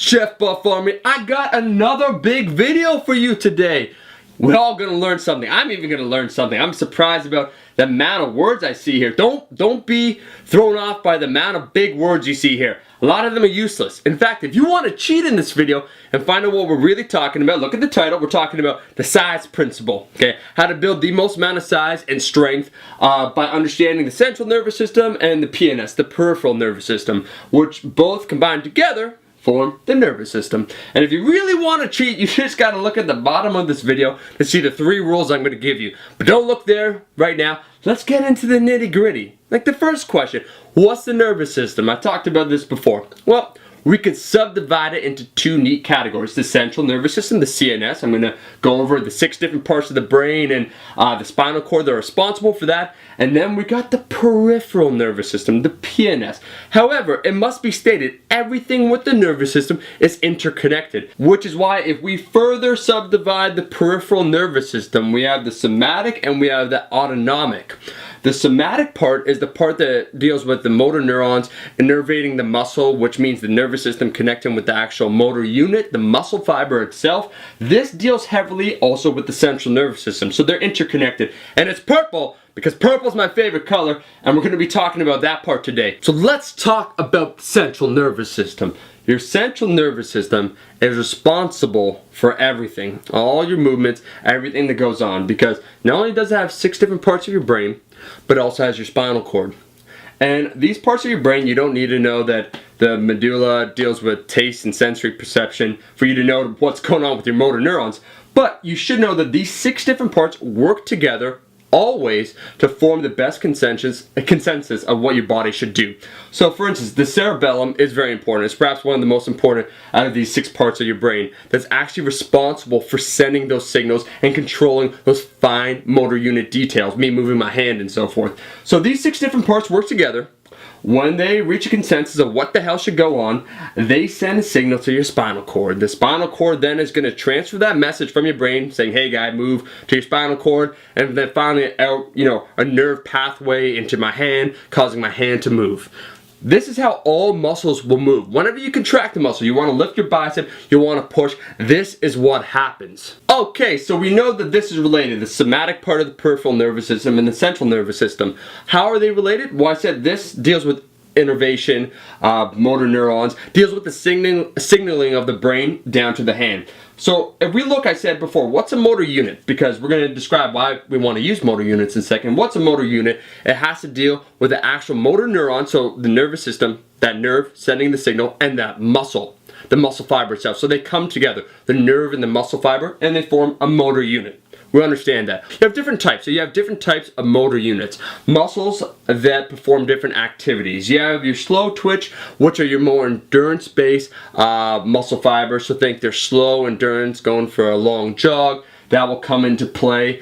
Chef Buff Army, I got another big video for you today. We're all gonna learn something. I'm even gonna learn something. I'm surprised about the amount of words I see here. Don't be thrown off by the amount of big words you see here. A lot of them are useless. In fact, if you want to cheat in this video and find out what we're really talking about, look at the title. We're talking about the size principle. Okay, how to build the most amount of size and strength by understanding the central nervous system and the PNS, the peripheral nervous system, which both combined together form the nervous system. And if you really want to cheat, you just got to look at the bottom of this video to see the 3 rules I'm going to give you. But don't look there right now. Let's get into the nitty-gritty. Like the first question, what's the nervous system? I talked about this before. Well, we could subdivide it into 2 neat categories. The central nervous system, the CNS. I'm going to go over the 6 different parts of the brain and the spinal cord that are responsible for that. And then we got the peripheral nervous system, the PNS. However, it must be stated, everything with the nervous system is interconnected. Which is why if we further subdivide the peripheral nervous system, we have the somatic and we have the autonomic. The somatic part is the part that deals with the motor neurons innervating the muscle, which means the nervous system connecting with the actual motor unit, the muscle fiber itself. This deals heavily also with the central nervous system, so they're interconnected. And it's purple because purple is my favorite color, and we're going to be talking about that part today. So let's talk about the central nervous system. Your central nervous system is responsible for everything, all your movements, everything that goes on, because not only does it have 6 different parts of your brain, but it also has your spinal cord. And these parts of your brain, you don't need to know that the medulla deals with taste and sensory perception for you to know what's going on with your motor neurons. But you should know that these 6 different parts work together always to form the best consensus of what your body should do. So for instance, the cerebellum is very important. It's perhaps one of the most important out of these 6 parts of your brain that's actually responsible for sending those signals and controlling those fine motor unit details, me moving my hand and so forth. So these 6 different parts work together. When they reach a consensus of what the hell should go on, they send a signal to your spinal cord. The spinal cord then is going to transfer that message from your brain saying, hey guy, move to your spinal cord, and then finally out, a nerve pathway into my hand, causing my hand to move. This is how all muscles will move. Whenever you contract the muscle, you want to lift your bicep, you want to push, this is what happens. Okay, so we know that this is related, the somatic part of the peripheral nervous system and the central nervous system. How are they related? Well, I said this deals with innervation, motor neurons, deals with the signaling of the brain down to the hand. So if we look, I said before, what's a motor unit? Because we're going to describe why we want to use motor units in a second. What's a motor unit? It has to deal with the actual motor neuron, so the nervous system, that nerve sending the signal, and that muscle, the muscle fiber itself. So they come together, the nerve and the muscle fiber, and they form a motor unit. We understand that. You have different types. So you have different types of motor units. Muscles that perform different activities. You have your slow twitch, which are your more endurance-based muscle fibers. So think they're slow endurance, going for a long jog. That will come into play.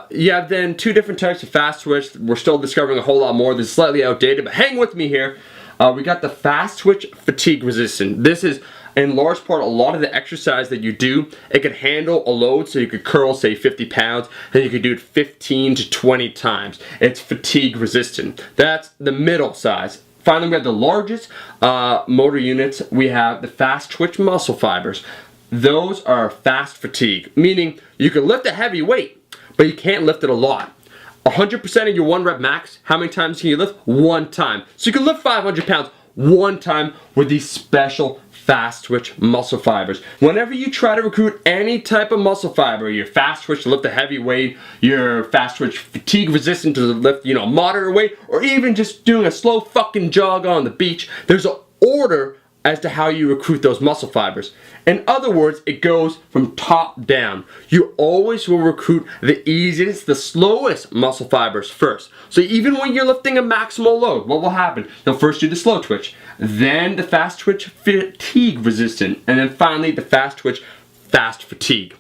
You have then 2 different types of fast twitch. We're still discovering a whole lot more. This is slightly outdated, but hang with me here. We got the fast twitch fatigue resistant. This is in large part a lot of the exercise that you do. It can handle a load, so you could curl say 50 pounds and you could do it 15 to 20 times. It's fatigue resistant. That's the middle size. Finally, we have the largest motor units. We have the fast twitch muscle fibers. Those are fast fatigue, meaning you can lift a heavy weight, but you can't lift it a lot. 100% of your 1 rep max, how many times can you lift? 1 time. So you can lift 500 pounds 1 time with these special fast twitch muscle fibers. Whenever you try to recruit any type of muscle fiber, your fast twitch to lift a heavy weight, your fast twitch fatigue resistant to lift, moderate weight, or even just doing a slow fucking jog on the beach, there's an order as to how you recruit those muscle fibers. In other words, it goes from top down. You always will recruit the easiest, the slowest muscle fibers first. So even when you're lifting a maximal load, what will happen? You'll first do the slow twitch, then the fast twitch fatigue resistant, and then finally the fast twitch fast fatigue.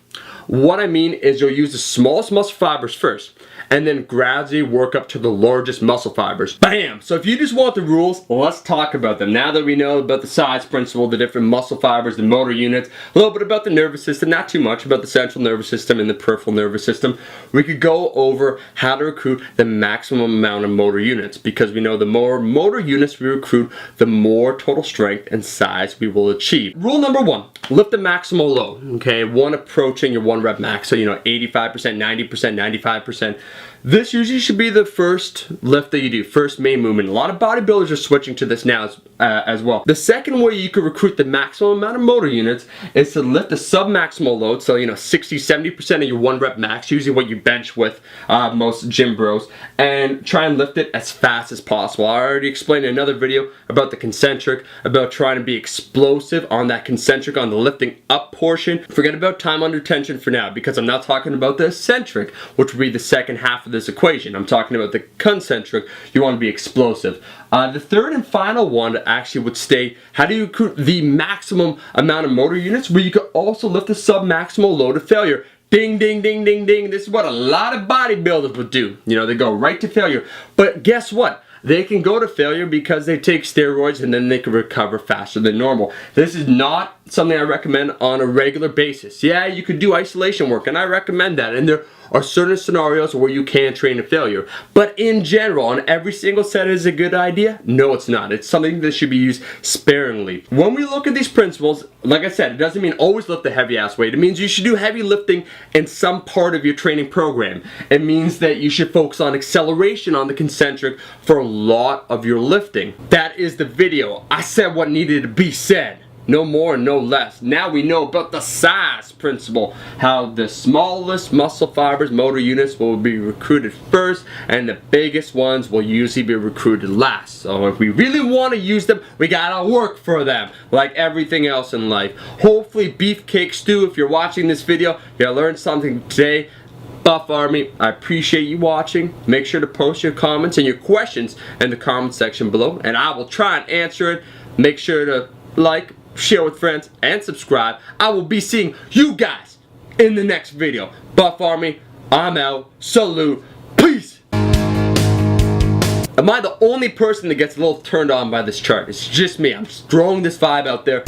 What I mean is you'll use the smallest muscle fibers first, and then gradually work up to the largest muscle fibers. Bam! So if you just want the rules, let's talk about them. Now that we know about the size principle, the different muscle fibers, the motor units, a little bit about the nervous system, not too much about the central nervous system and the peripheral nervous system, we could go over how to recruit the maximum amount of motor units, because we know the more motor units we recruit, the more total strength and size we will achieve. Rule number 1, lift the maximal load, okay? One approaching your 1 rep max, so 85%, 90%, 95%. This usually should be the first lift that you do, first main movement. A lot of bodybuilders are switching to this now as well. The second way you could recruit the maximum amount of motor units is to lift the sub-maximal load, so 60, 70% of your 1 rep max, usually what you bench with most gym bros, and try and lift it as fast as possible. I already explained in another video about the concentric, about trying to be explosive on that concentric, on the lifting up portion. Forget about time under tension for now, because I'm not talking about the eccentric, which would be the second half of this equation. I'm talking about the concentric. You want to be explosive. The third and final one actually would state how do you recruit the maximum amount of motor units, where you could also lift the sub-maximal load of failure. Ding, ding, ding, ding, ding. This is what a lot of bodybuilders would do. They go right to failure. But guess what? They can go to failure because they take steroids and then they can recover faster than normal. This is not something I recommend on a regular basis. Yeah, you could do isolation work, and I recommend that. And there are certain scenarios where you can train to failure. But in general, on every single set is a good idea? No, it's not. It's something that should be used sparingly. When we look at these principles, like I said, it doesn't mean always lift the heavy ass weight. It means you should do heavy lifting in some part of your training program. It means that you should focus on acceleration on the concentric for a lot of your lifting. That is the video. I said what needed to be said. No more and no less. Now we know about the size principle, how the smallest muscle fibers, motor units, will be recruited first, and the biggest ones will usually be recruited last. So if we really want to use them, we gotta work for them, like everything else in life. Hopefully, Beefcake Stew, if you're watching this video, you learned something today. Buff Army, I appreciate you watching. Make sure to post your comments and your questions in the comment section below, and I will try and answer it. Make sure to like, share with friends, and subscribe. I will be seeing you guys in the next video. Buff Army, I'm out. Salute. Peace. Am I the only person that gets a little turned on by this chart? It's just me. I'm just throwing this vibe out there.